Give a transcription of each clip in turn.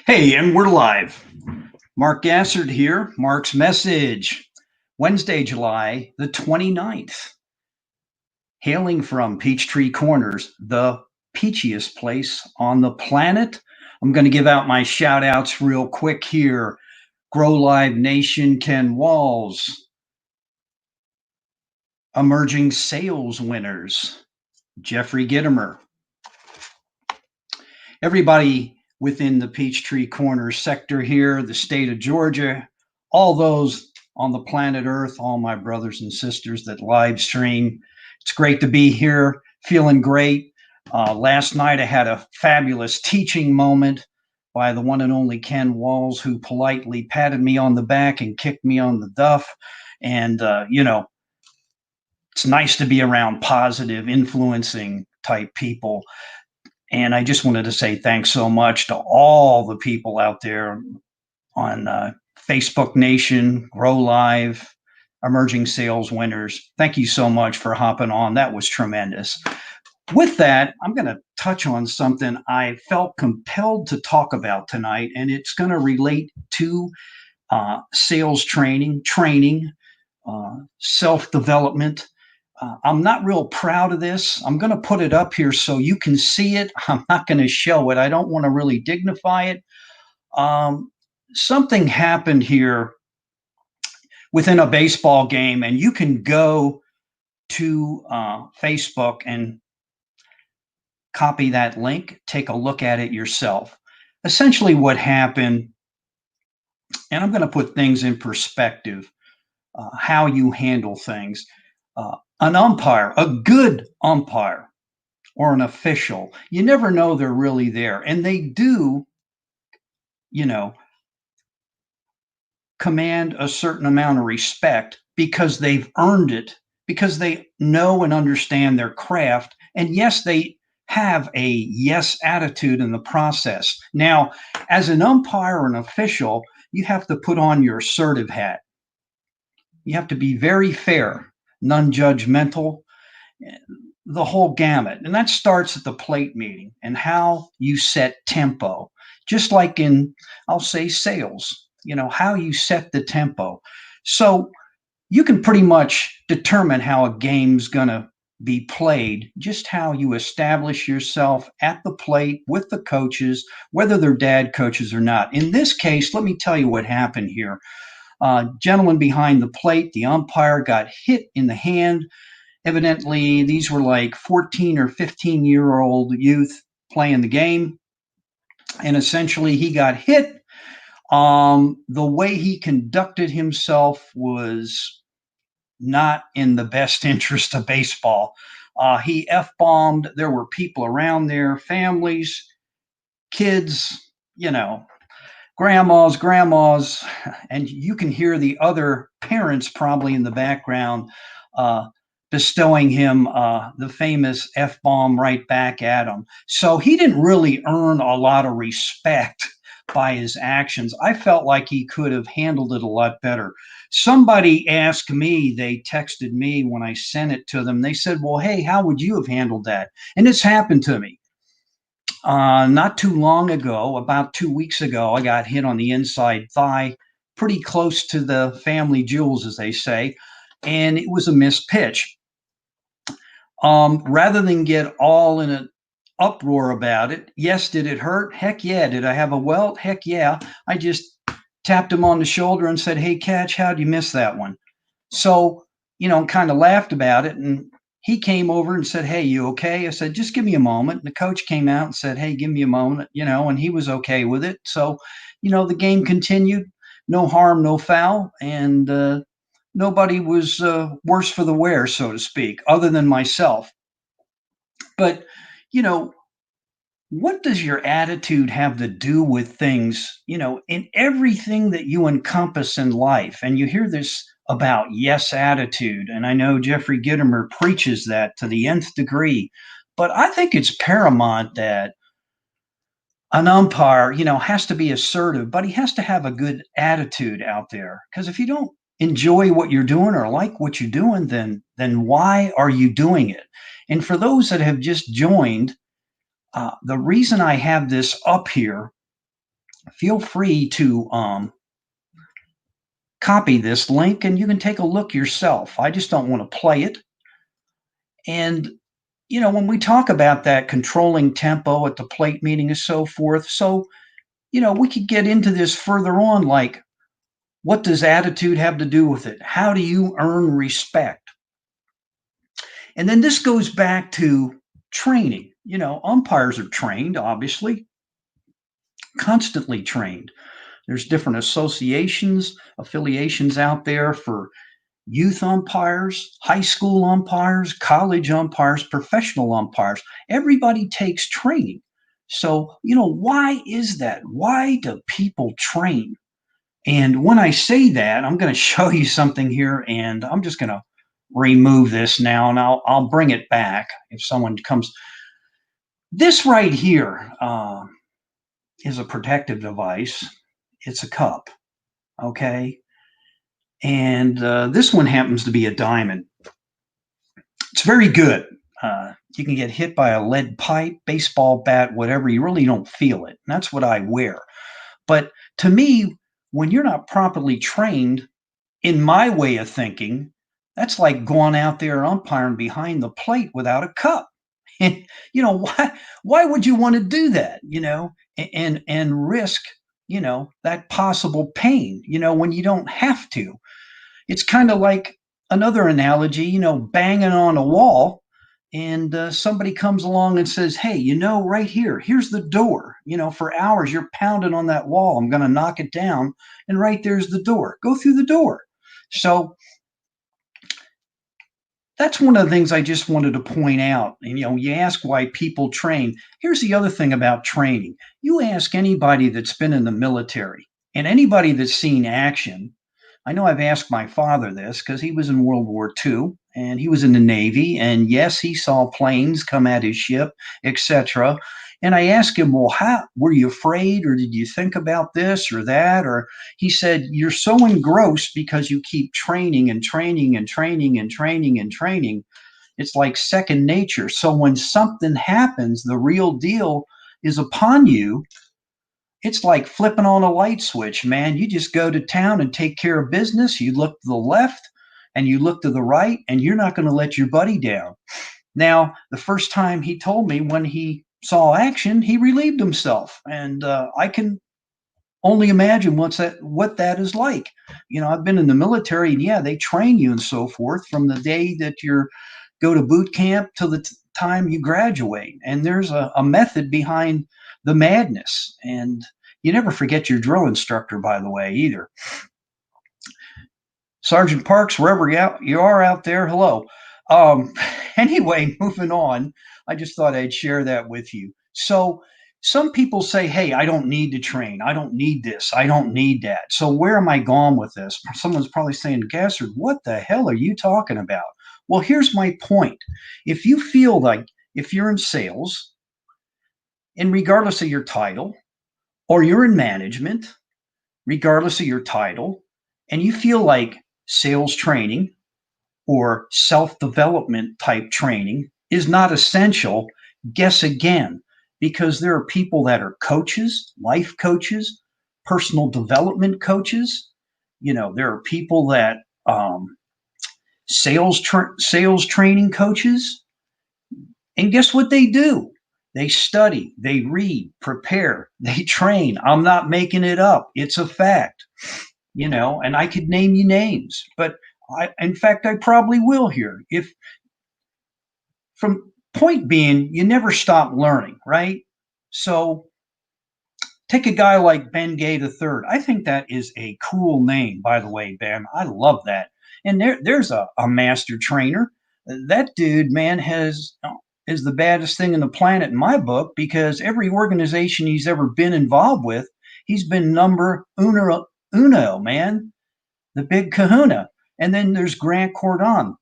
Hey, and we're live. Mark Gassard here. Mark's Message, Wednesday, July the 29th. Hailing from Peachtree Corners, the peachiest place on the planet. I'm going to give out my shout outs real quick here. Grow Live Nation, Ken Walls. Emerging Sales Winners, Jeffrey Gittimer. Everybody within the Peachtree Corners sector here, the state of Georgia, all those on the planet Earth, all my brothers and sisters that live stream. It's great to be here, feeling great. Last night I had a fabulous teaching moment by the one and only Ken Walls, who politely patted me on the back and kicked me on the duff. And, it's nice to be around positive, influencing type people. And I just wanted to say thanks so much to all the people out there on Facebook Nation, Grow Live, Emerging Sales Winners. Thank you so much for hopping on. That was tremendous. With that, I'm going to touch on something I felt compelled to talk about tonight, and it's going to relate to sales training, self-development. I'm not real proud of this. I'm going to put it up here so you can see it. I'm not going to show it. I don't want to really dignify it. Something happened here within a baseball game, and you can go to Facebook and copy that link, take a look at it yourself. Essentially, what happened, and I'm going to put things in perspective, how you handle things. An umpire, a good umpire, or an official, you never know they're really there. And they do, command a certain amount of respect because they've earned it, because they know and understand their craft. And yes, they have a yes attitude in the process. Now, as an umpire or an official, you have to put on your assertive hat. You have to be very fair, non-judgmental, the whole gamut. And that starts at the plate meeting and how you set tempo, just like in, I'll say, sales, how you set the tempo. So you can pretty much determine how a game's going to be played, just how you establish yourself at the plate with the coaches, whether they're dad coaches or not. In this case, let me tell you what happened here. Gentleman behind the plate, the umpire, got hit in the hand. Evidently, these were like 14 or 15-year-old youth playing the game. And essentially, he got hit. The way he conducted himself was not in the best interest of baseball. He F-bombed. There were people around there, families, kids, grandmas, and you can hear the other parents probably in the background bestowing him the famous F-bomb right back at him. So he didn't really earn a lot of respect by his actions. I felt like he could have handled it a lot better. Somebody asked me, they texted me when I sent it to them. They said, well, hey, how would you have handled that? And it's happened to me. Not too long ago, about 2 weeks ago, I got hit on the inside thigh, pretty close to the family jewels, as they say, and it was a missed pitch. Rather than get all in an uproar about it, yes, did it hurt? Heck yeah. Did I have a welt? Heck yeah. I just tapped him on the shoulder and said, hey, catch, how'd you miss that one? So, kind of laughed about it. And he came over and said, hey, you okay? I said, just give me a moment. And the coach came out and said, hey, give me a moment, and he was okay with it. So, the game continued, no harm, no foul. And nobody was worse for the wear, so to speak, other than myself. But, what does your attitude have to do with things, in everything that you encompass in life? And you hear this about yes attitude. And I know Jeffrey Gittimer preaches that to the nth degree. But I think it's paramount that an umpire, has to be assertive, but he has to have a good attitude out there. Because if you don't enjoy what you're doing or like what you're doing, then why are you doing it? And for those that have just joined, the reason I have this up here feel free to copy this link and you can take a look yourself. I just don't want to play it. And, when we talk about that controlling tempo at the plate meeting and so forth, so, we could get into this further on, like, what does attitude have to do with it? How do you earn respect? And then this goes back to training. Umpires are trained, obviously, constantly trained. There's different associations, affiliations out there for youth umpires, high school umpires, college umpires, professional umpires. Everybody takes training. So, why is that? Why do people train? And when I say that, I'm going to show you something here, and I'm just going to remove this now, and I'll bring it back if someone comes. This right here is a protective device. It's a cup, okay? And this one happens to be a diamond. It's very good. You can get hit by a lead pipe, baseball bat, whatever. You really don't feel it. And that's what I wear. But to me, when you're not properly trained, in my way of thinking, that's like going out there umpiring behind the plate without a cup. And why would you want to do that? And risk that possible pain. When you don't have to. It's kind of like another analogy, banging on a wall, and somebody comes along and says, "Hey, right here, here's the door. For hours you're pounding on that wall. I'm going to knock it down, and right there's the door. Go through the door." So that's one of the things I just wanted to point out. And you ask why people train. Here's the other thing about training. You ask anybody that's been in the military and anybody that's seen action. I know I've asked my father this because he was in World War II and he was in the Navy. And yes, he saw planes come at his ship, etc. And I asked him, well, how were you afraid, or did you think about this or that? Or he said, you're so engrossed because you keep training and training and training and training and training. It's like second nature. So when something happens, the real deal is upon you. It's like flipping on a light switch, man. You just go to town and take care of business. You look to the left and you look to the right, and you're not going to let your buddy down. Now, the first time he told me when he saw action, he relieved himself, and I can only imagine what that is like. I've been in the military, and yeah, they train you and so forth from the day that you go to boot camp to the time you graduate, and there's a method behind the madness. And you never forget your drill instructor, by the way, either. Sergeant Parks, wherever you are out there, hello. Um, anyway, moving on, I just thought I'd share that with you. So, some people say, hey, I don't need to train. I don't need this. I don't need that. So, where am I going with this? Someone's probably saying, Gassard, what the hell are you talking about? Well, here's my point. If you feel like if you're in sales, and regardless of your title, or you're in management, regardless of your title, and you feel like sales training or self development type training is not essential, guess again, because there are people that are coaches, life coaches, personal development coaches. There are people that sales training coaches, and guess what they do? They study, they read, prepare, they train. I'm not making it up. It's a fact, and I could name you names, but in fact, I probably will here. If from point being, you never stop learning, right? So take a guy like Ben Gay III. I think that is a cool name, by the way, Ben. I love that. And there's a master trainer. That dude, man, is the baddest thing in the planet in my book, because every organization he's ever been involved with, he's been number uno, man, the big kahuna. And then there's Grant Cardone,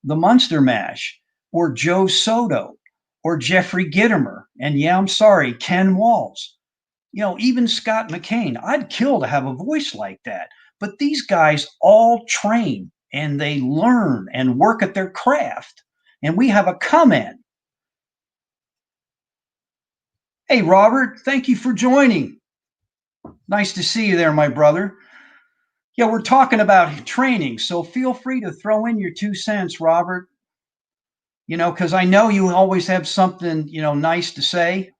the Munster Mash, or Joe Soto, or Jeffrey Gitomer. And yeah, I'm sorry, Ken Walls. Even Scott McKain. I'd kill to have a voice like that. But these guys all train and they learn and work at their craft. And we have a comment. Hey, Robert, thank you for joining. Nice to see you there, my brother. Yeah, we're talking about training, so feel free to throw in your 2 cents, Robert. Because I know you always have something, nice to say,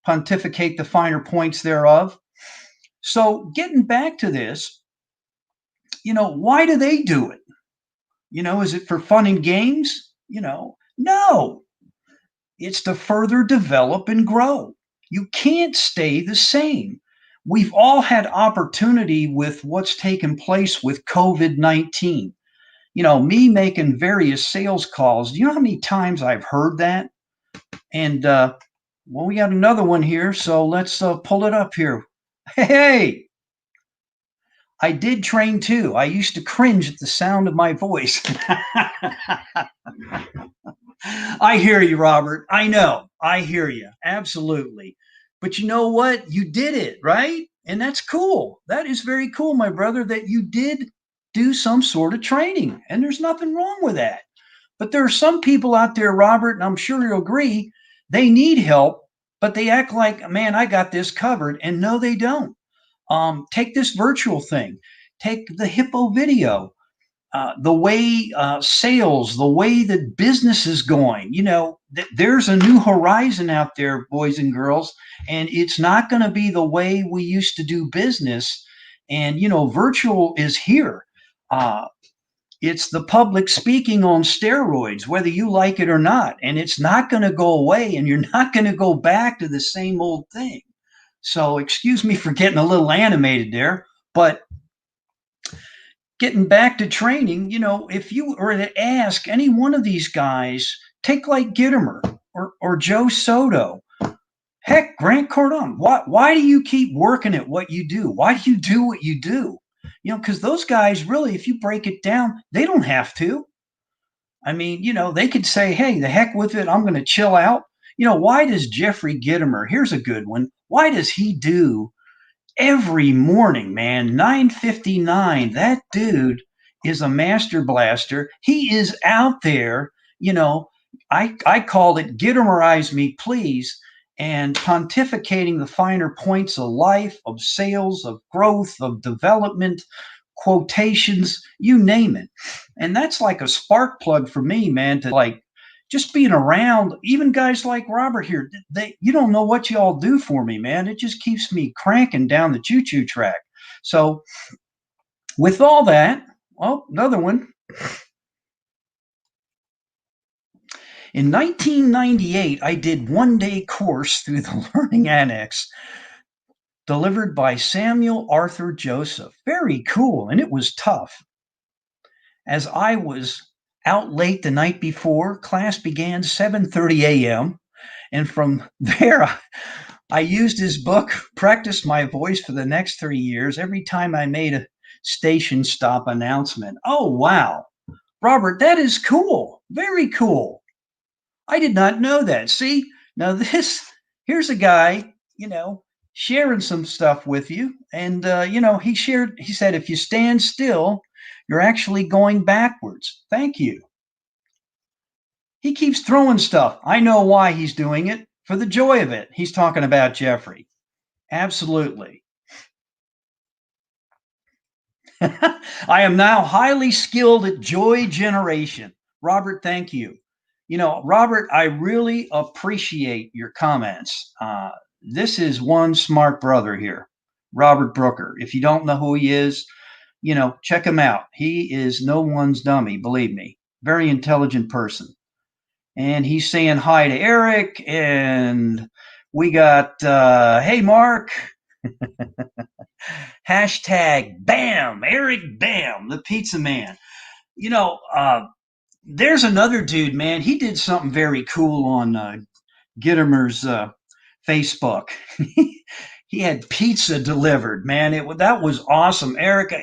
pontificate the finer points thereof. So, getting back to this, why do they do it? Is it for fun and games? No, it's to further develop and grow. You can't stay the same. We've all had opportunity with what's taken place with COVID 19. Me making various sales calls. Do you know how many times I've heard that? And well, we got another one here, so let's pull it up here. Hey, I did train too. I used to cringe at the sound of my voice. I hear you, Robert. I know. I hear you. Absolutely. But you know what? You did it, right? And that's cool. That is very cool, my brother, that you did do some sort of training. And there's nothing wrong with that. But there are some people out there, Robert, and I'm sure you'll agree, they need help, but they act like, man, I got this covered. And no, they don't. Take this virtual thing, take the Hippo video, the way sales, the way that business is going. There's a new horizon out there, boys and girls, and it's not going to be the way we used to do business. And, virtual is here. Uh, it's the public speaking on steroids, whether you like it or not. And it's not going to go away, and you're not going to go back to the same old thing. So, excuse me for getting a little animated there, but getting back to training, if you were to ask any one of these guys, take like Gittimer or Joe Soto, heck, Grant Cardone, why do you keep working at what you do? Why do you do what you do? Because those guys really, if you break it down, they don't have to. I mean, they could say, hey, the heck with it, I'm going to chill out. Why does Jeffrey Gittimer, here's a good one, why does he do every morning, man, 9:59? That dude is a master blaster. He is out there, I called it Gittimerize Me Please, and pontificating the finer points of life, of sales, of growth, of development, quotations, you name it. And that's like a spark plug for me, man, to like just being around even guys like Robert here. You don't know what y'all do for me, man. It just keeps me cranking down the choo-choo track. So with all that, well, another one. In 1998, I did one-day course through the Learning Annex delivered by Samuel Arthur Joseph. Very cool, and it was tough. As I was out late the night before, class began 7:30 a.m. And from there, I used his book, practiced my voice for the next 3 years every time I made a station stop announcement. Oh, wow. Robert, that is cool. Very cool. I did not know that. See, now here's a guy, sharing some stuff with you. And, he said, if you stand still, you're actually going backwards. Thank you. He keeps throwing stuff. I know why he's doing it, for the joy of it. He's talking about Jeffrey. Absolutely. I am now highly skilled at joy generation. Robert, thank you. Robert, I really appreciate your comments. This is one smart brother here, Robert Brooker. If you don't know who he is, check him out. He is no one's dummy, believe me. Very intelligent person. And he's saying hi to Eric, and we got, hey, Mark. Hashtag bam, Eric Bam, the pizza man. There's another dude, man. He did something very cool on Gittimer's Facebook. He had pizza delivered, man. That was awesome, Eric.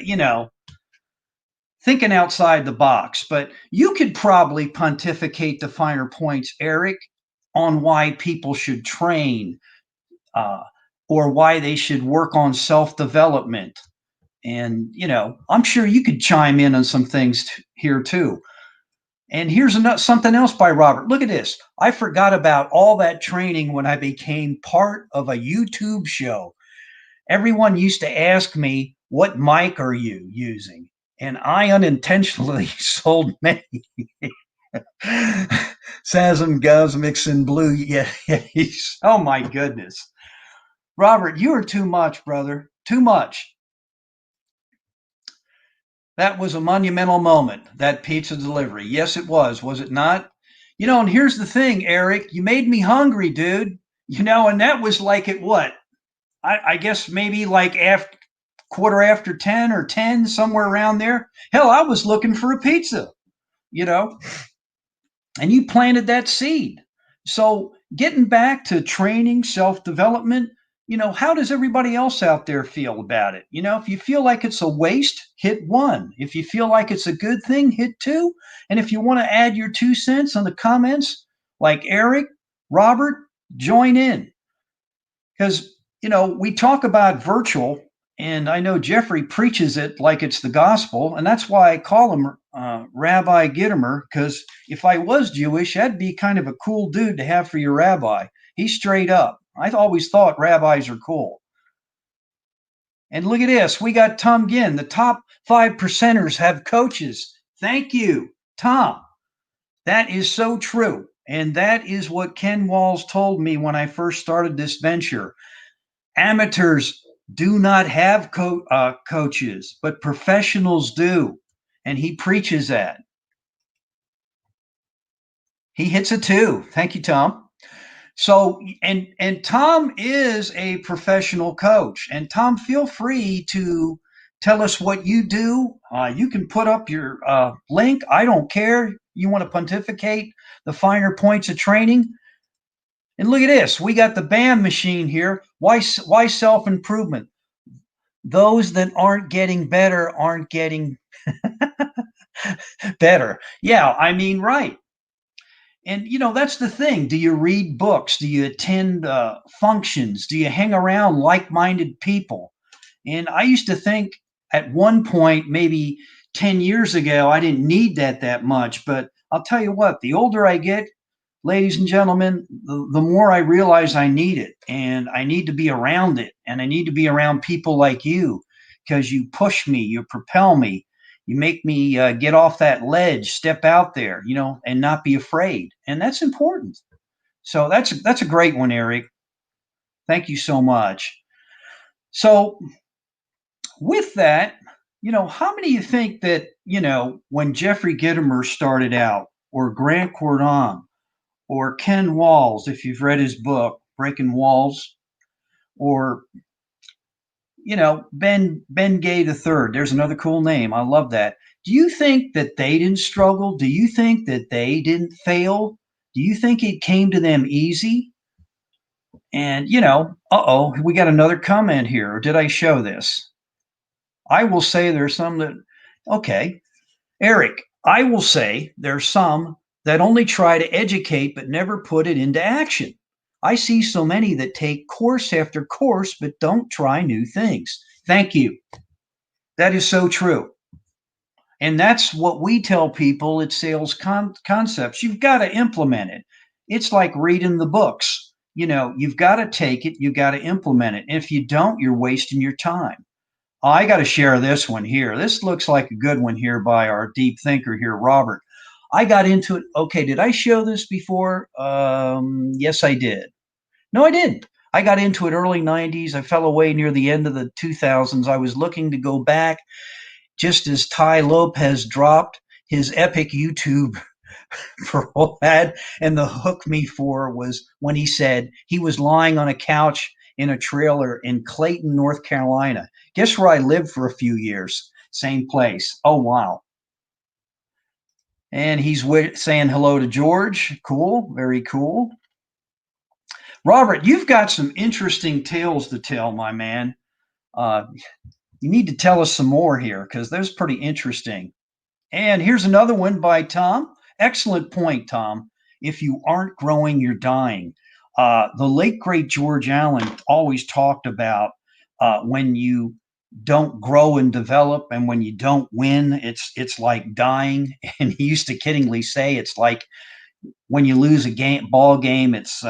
Thinking outside the box, but you could probably pontificate the finer points, Eric, on why people should train, uh, or why they should work on self development. And, I'm sure you could chime in on some things here too. And here's something else by Robert. Look at this. I forgot about all that training when I became part of a YouTube show. everyone used to ask me, "What mic are you using?" And I unintentionally sold many Sasm Gosmix and Blue Yetis. Oh my goodness. Robert, you are too much, brother. Too much. That was a monumental moment, that pizza delivery. Yes, it was it not? And here's the thing, Eric, you made me hungry, dude. And that was like at what? I guess maybe like after quarter after 10 or 10, somewhere around there. Hell, I was looking for a pizza, you know, and you planted that seed. So getting back to training, self-development, how does everybody else out there feel about it? If you feel like it's a waste, hit one. If you feel like it's a good thing, hit two. And if you want to add your 2 cents on the comments, like Eric, Robert, join in. Because, we talk about virtual, and I know Jeffrey preaches it like it's the gospel. And that's why I call him Rabbi Gitomer, because if I was Jewish, that'd be kind of a cool dude to have for your rabbi. He's straight up. I always thought rabbis are cool. And look at this. We got Tom Ginn. The top 5%ers have coaches. Thank you, Tom. That is so true. And that is what Ken Walls told me when I first started this venture. Amateurs do not have coaches, but professionals do. And he preaches that. He hits it too. Thank you, Tom. So, and Tom is a professional coach. And Tom, feel free to tell us what you do. You can put up your link. I don't care. You want to pontificate the finer points of training. And look at this. We got the BAM machine here. Why self-improvement? Those that aren't getting better aren't getting better. Yeah, I mean, right. And that's the thing. Do you read books? Do you attend functions? Do you hang around like-minded people? And I used to think at one point, maybe 10 years ago, I didn't need that much. But I'll tell you what, the older I get, ladies and gentlemen, the more I realize I need it, and I need to be around it, and I need to be around people like you, because you push me, you propel me, you make me get off that ledge, step out there, and not be afraid, and that's important. So that's a great one, Eric. Thank you so much. So with that, how many of you think that when Jeffrey Gitomer started out, or Grant Cardone, or Ken Walls, if you've read his book, Breaking Walls, or Ben Gay III. There's another cool name. I love that. Do you think that they didn't struggle? Do you think that they didn't fail? Do you think it came to them easy? And we got another comment here. Or did I show this? I will say there's some that, okay, Eric, I will say there's some that only try to educate but never put it into action. I see so many that take course after course but don't try new things. Thank you. That is so true. And that's what we tell people at Sales Concepts. You've got to implement it. It's like reading the books. You've got to take it, you've got to implement it. And if you don't, you're wasting your time. I got to share this one here. This looks like a good one here by our deep thinker here, Robert. I got into it. Okay, did I show this before? Yes, I did. No, I didn't. I got into it early 90s. I fell away near the end of the 2000s. I was looking to go back just as Tai Lopez dropped his epic YouTube parole ad. And the hook me for was when he said he was lying on a couch in a trailer in Clayton, North Carolina. Guess where I lived for a few years? Same place. Oh, wow. And he's saying hello to George. Cool. Very cool. Robert, you've got some interesting tales to tell, my man. You need to tell us some more here, because that's pretty interesting. And here's another one by Tom. Excellent point, Tom. If you aren't growing, you're dying. The late, great George Allen always talked about when you don't grow and develop, and when you don't win, it's like dying. And he used to kiddingly say it's like when you lose a ball game, it's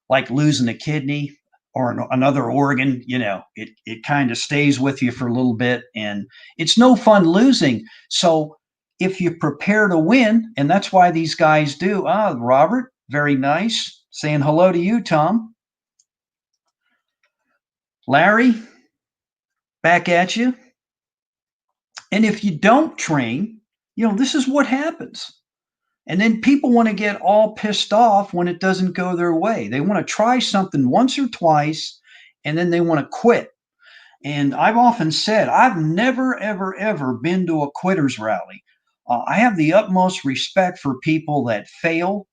like losing a kidney. or another organ, it kind of stays with you for a little bit, and it's no fun losing. So if you prepare to win, and that's why these guys do. Robert, very nice. Saying hello to you, Tom. Larry, back at you. And if you don't train, this is what happens. And then people want to get all pissed off when it doesn't go their way. They want to try something once or twice, and then they want to quit. And I've often said, I've never, ever, ever been to a quitters rally. I have the utmost respect for people that fail,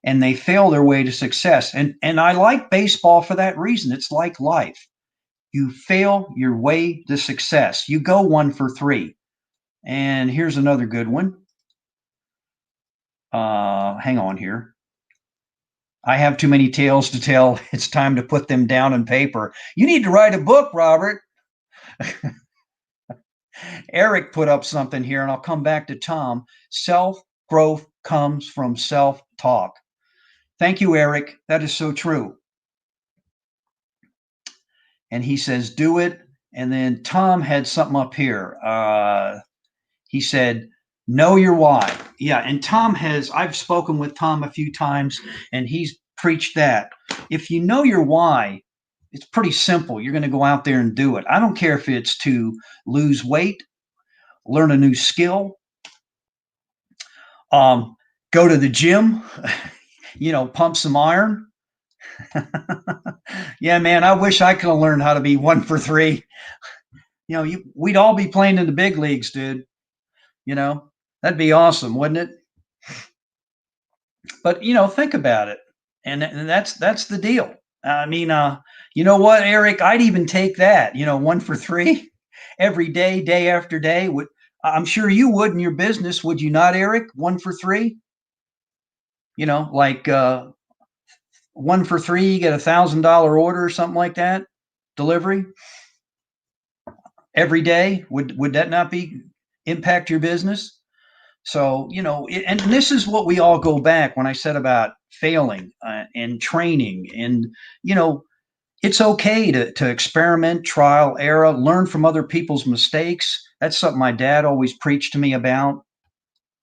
and they fail their way to success. And I like baseball for that reason. It's like life. You fail your way to success. You go 1 for 3. And here's another good one. Hang on here. I have too many tales to tell. It's time to put them down on paper. You need to write a book, Robert. Eric put up something here, and I'll come back to Tom. Self-growth comes from self-talk. Thank you, Eric. That is so true. And he says, do it. And then Tom had something up here. He said, know your why. Yeah, and I've spoken with Tom a few times, and he's preached that. If you know your why, it's pretty simple. You're going to go out there and do it. I don't care if it's to lose weight, learn a new skill, go to the gym, pump some iron. Yeah, man, I wish I could have learned how to be 1 for 3. We'd all be playing in the big leagues, dude. That'd be awesome, wouldn't it? But think about it, and that's the deal. I mean, you know what, Eric? I'd even take that. 1 for 3 every day, day after day. I'm sure you would in your business, would you not, Eric? 1 for 3. Like 1 for 3, you get $1,000 order or something like that. Delivery every day. Would that not be impact your business? So, and this is what we all go back when I said about failing and training. And, it's okay to experiment, trial, error, learn from other people's mistakes. That's something my dad always preached to me about.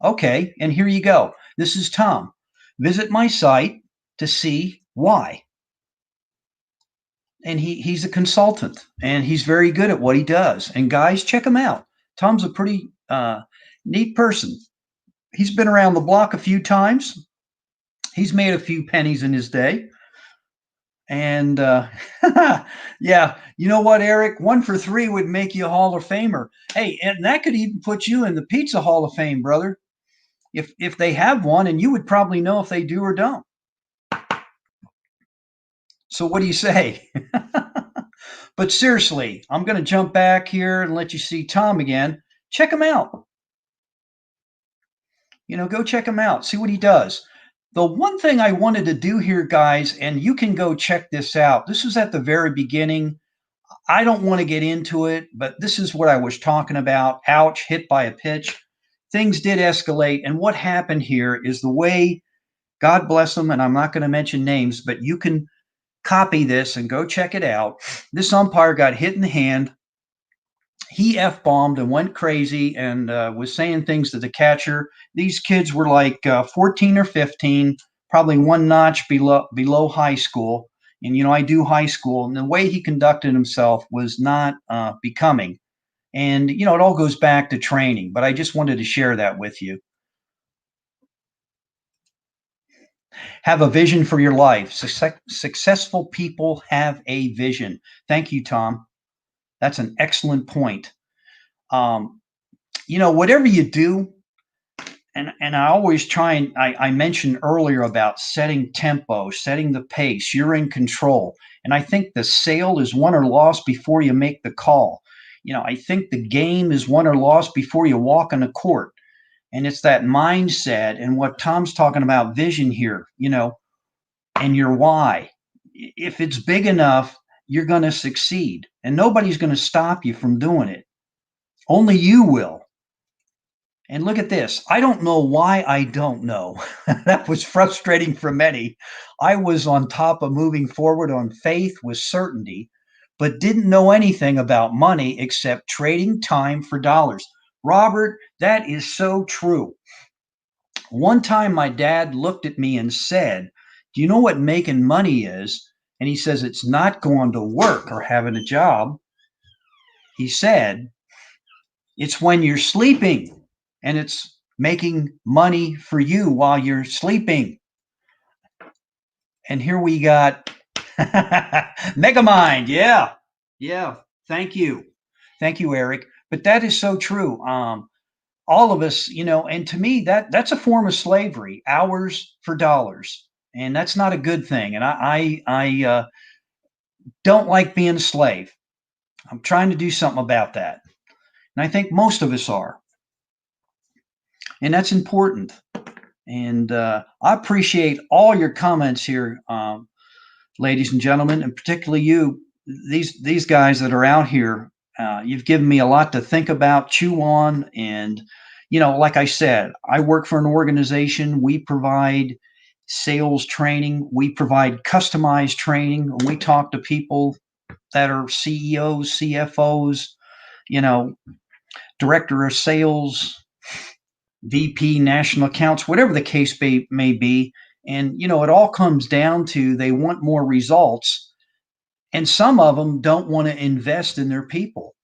Okay, and here you go. This is Tom. Visit my site to see why. And he's a consultant, and he's very good at what he does. And guys, check him out. Tom's a pretty neat person. He's been around the block a few times. He's made a few pennies in his day. And yeah, you know what, Eric? 1 for 3 would make you a Hall of Famer. Hey, and that could even put you in the Pizza Hall of Fame, brother. If they have one, and you would probably know if they do or don't. So what do you say? But seriously, I'm going to jump back here and let you see Tom again. Check him out. Go check him out. See what he does. The one thing I wanted to do here, guys, and you can go check this out. This was at the very beginning. I don't want to get into it, but this is what I was talking about. Ouch, hit by a pitch. Things did escalate. And what happened here is the way, God bless them, and I'm not going to mention names, but you can copy this and go check it out. This umpire got hit in the hand. He F-bombed and went crazy and was saying things to the catcher. These kids were like 14 or 15, probably one notch below high school. And, I do high school. And the way he conducted himself was not becoming. And, it all goes back to training. But I just wanted to share that with you. Have a vision for your life. Successful people have a vision. Thank you, Tom. That's an excellent point. Whatever you do, and I always try, and I mentioned earlier about setting tempo, setting the pace. You're in control. And I think the sale is won or lost before you make the call. I think the game is won or lost before you walk on the court. And it's that mindset and what Tom's talking about, vision here, and your why. If it's big enough, you're going to succeed, and nobody's going to stop you from doing it. Only you will. And look at this. I don't know why I don't know. That was frustrating for many. I was on top of moving forward on faith with certainty, but didn't know anything about money except trading time for dollars. Robert, that is so true. One time my dad looked at me and said, "Do you know what making money is?" And he says, "It's not going to work or having a job." He said, "It's when you're sleeping and it's making money for you while you're sleeping." And here we got Megamind. Yeah. Yeah. Thank you. Thank you, Eric. But that is so true. All of us, and to me, that's a form of slavery, hours for dollars. And that's not a good thing. And I don't like being a slave. I'm trying to do something about that. And I think most of us are. And that's important. And I appreciate all your comments here, ladies and gentlemen, and particularly you, these guys that are out here. You've given me a lot to think about, chew on, and like I said, I work for an organization. We provide sales training. We provide customized training. We talk to people that are CEOs, CFOs, you know, director of sales, VP, national accounts, whatever the case may be. And, it all comes down to they want more results. And some of them don't want to invest in their people.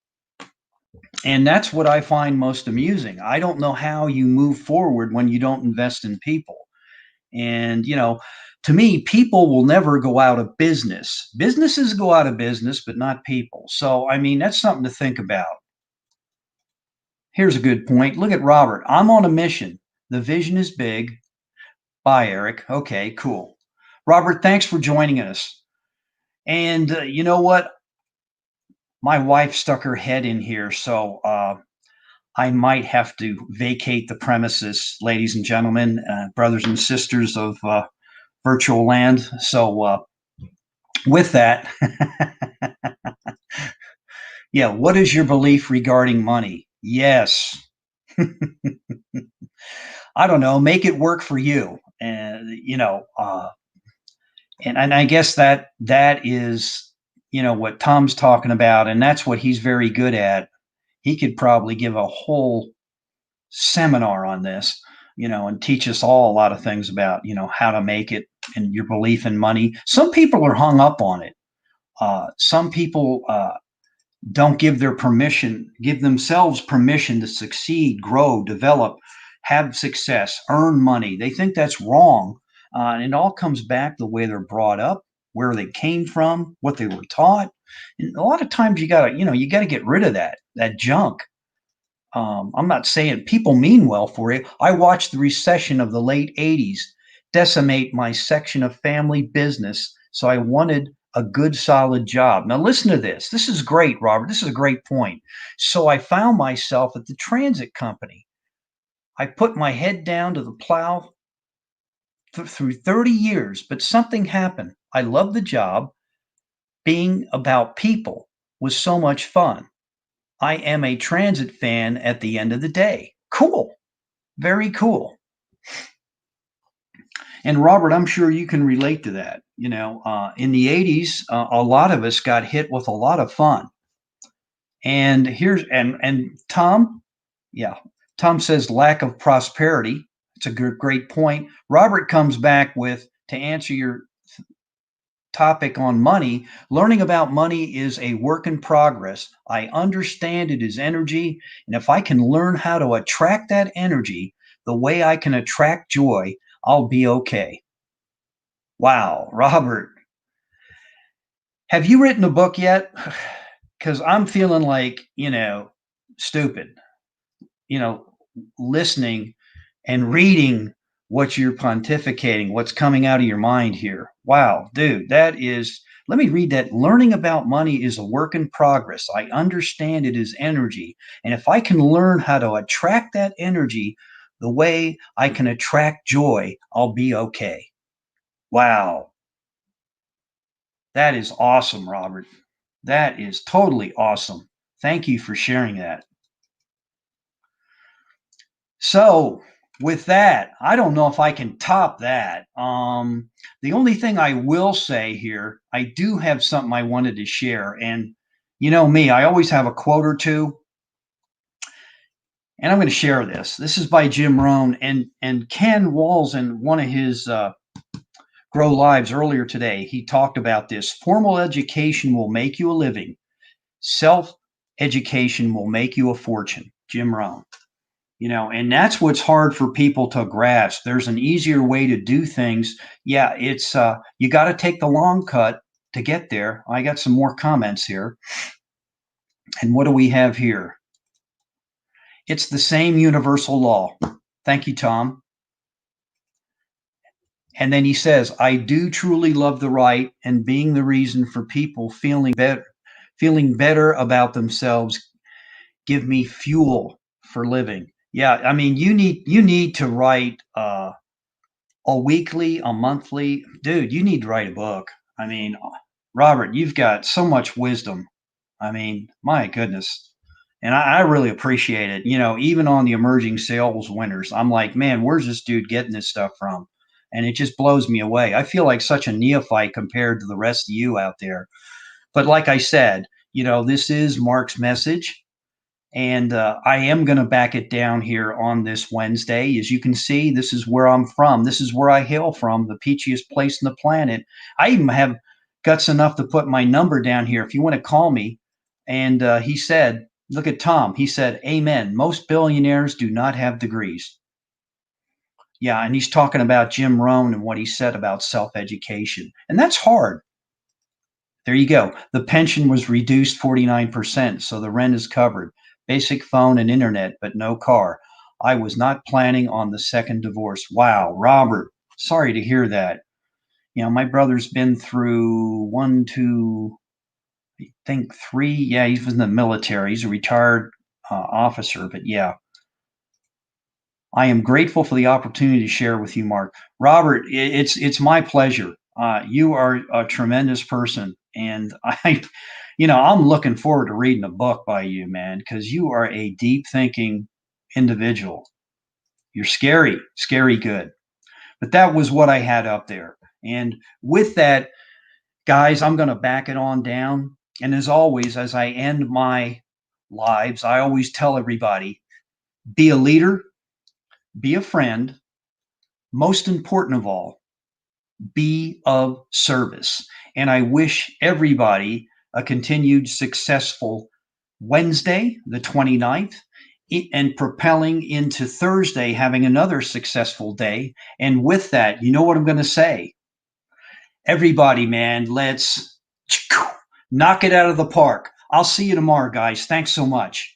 And that's what I find most amusing. I don't know how you move forward when you don't invest in people. And, to me, people will never go out of business. Businesses go out of business, but not people. So, I mean, that's something to think about. Here's a good point. Look at Robert. I'm on a mission. The vision is big. Bye, Eric. Okay, cool. Robert, thanks for joining us. And you know what? My wife stuck her head in here, so I might have to vacate the premises, ladies and gentlemen, brothers and sisters of virtual land. So, with that, yeah, what is your belief regarding money? Yes. I don't know, make it work for you. And, and I guess that is, what Tom's talking about. And that's what he's very good at. He could probably give a whole seminar on this, and teach us all a lot of things about, how to make it and your belief in money. Some people are hung up on it. Some people don't give themselves permission to succeed, grow, develop, have success, earn money. They think that's wrong. And it all comes back to the way they're brought up, where they came from, what they were taught. And a lot of times you gotta get rid of that junk. I'm not saying people mean well for you. I watched the recession of the late 80s decimate my section of family business, so I wanted a good, solid job. Now, listen to this. This is great, Robert. This is a great point. So I found myself at the transit company. I put my head down to the plow through 30 years, but something happened. I loved the job. Being about people was so much fun. I am a transit fan at the end of the day. Cool. Very cool. And Robert, I'm sure you can relate to that. In the 80s, a lot of us got hit with a lot of fun. And and Tom, yeah, Tom says lack of prosperity. It's a great point. Robert comes back with, to answer your topic on money, learning about money is a work in progress. I understand it is energy, and if I can learn how to attract that energy the way I can attract joy, I'll be okay. Wow, Robert, have you written a book yet? Because I'm feeling like, stupid, you know, listening and reading what you're pontificating, what's coming out of your mind here. Wow, dude, let me read that. Learning about money is a work in progress. I understand it is energy. And if I can learn how to attract that energy the way I can attract joy, I'll be okay. Wow, that is awesome, Robert. That is totally awesome. Thank you for sharing that. So with that, I don't know if I can top that. The only thing I will say here, I do have something I wanted to share, and you know me, I always have a quote or two, and I'm going to share this. This is by Jim Rohn and Ken Walls in one of his Grow Lives earlier today. He talked about this. Formal education will make you a living. Self education will make you a fortune. Jim Rohn. You know, and that's what's hard for people to grasp. There's an easier way to do things. Yeah, it's you got to take the long cut to get there. I got some more comments here. And what do we have here? It's the same universal law. Thank you, Tom. And then he says, I do truly love the right and being the reason for people feeling better about themselves, give me fuel for living. Yeah, I mean, you need to write a weekly, a monthly, dude, you need to write a book. I mean, Robert, you've got so much wisdom. I mean, my goodness. And I really appreciate it. You know, even on the emerging sales winners, I'm like, man, where's this dude getting this stuff from? And it just blows me away. I feel like such a neophyte compared to the rest of you out there. But like I said, you know, this is Mark's message. And I am going to back it down here on this Wednesday. As you can see, this is where I'm from. This is where I hail from, the peachiest place on the planet. I even have guts enough to put my number down here if you want to call me. And he said, look at Tom. He said, Amen. Most billionaires do not have degrees. Yeah, and he's talking about Jim Rohn and what he said about self education. And that's hard. There you go. The pension was reduced 49%, so the rent is covered. Basic phone and internet, but no car. I was not planning on the second divorce. Wow, Robert, sorry to hear that. You know, my brother's been through one, two, I think three. Yeah, he was in the military. He's a retired officer, but yeah. I am grateful for the opportunity to share with you, Mark. Robert, it's my pleasure. You are a tremendous person, and I'm looking forward to reading a book by you, man, because you are a deep thinking individual. You're scary, scary good. But that was what I had up there. And with that, guys, I'm going to back it on down. And as always, as I end my lives, I always tell everybody be a leader, be a friend, most important of all, be of service. And I wish everybody a continued successful Wednesday, the 29th, and propelling into Thursday, having another successful day. And with that, you know what I'm going to say? Everybody, man, let's knock it out of the park. I'll see you tomorrow, guys. Thanks so much.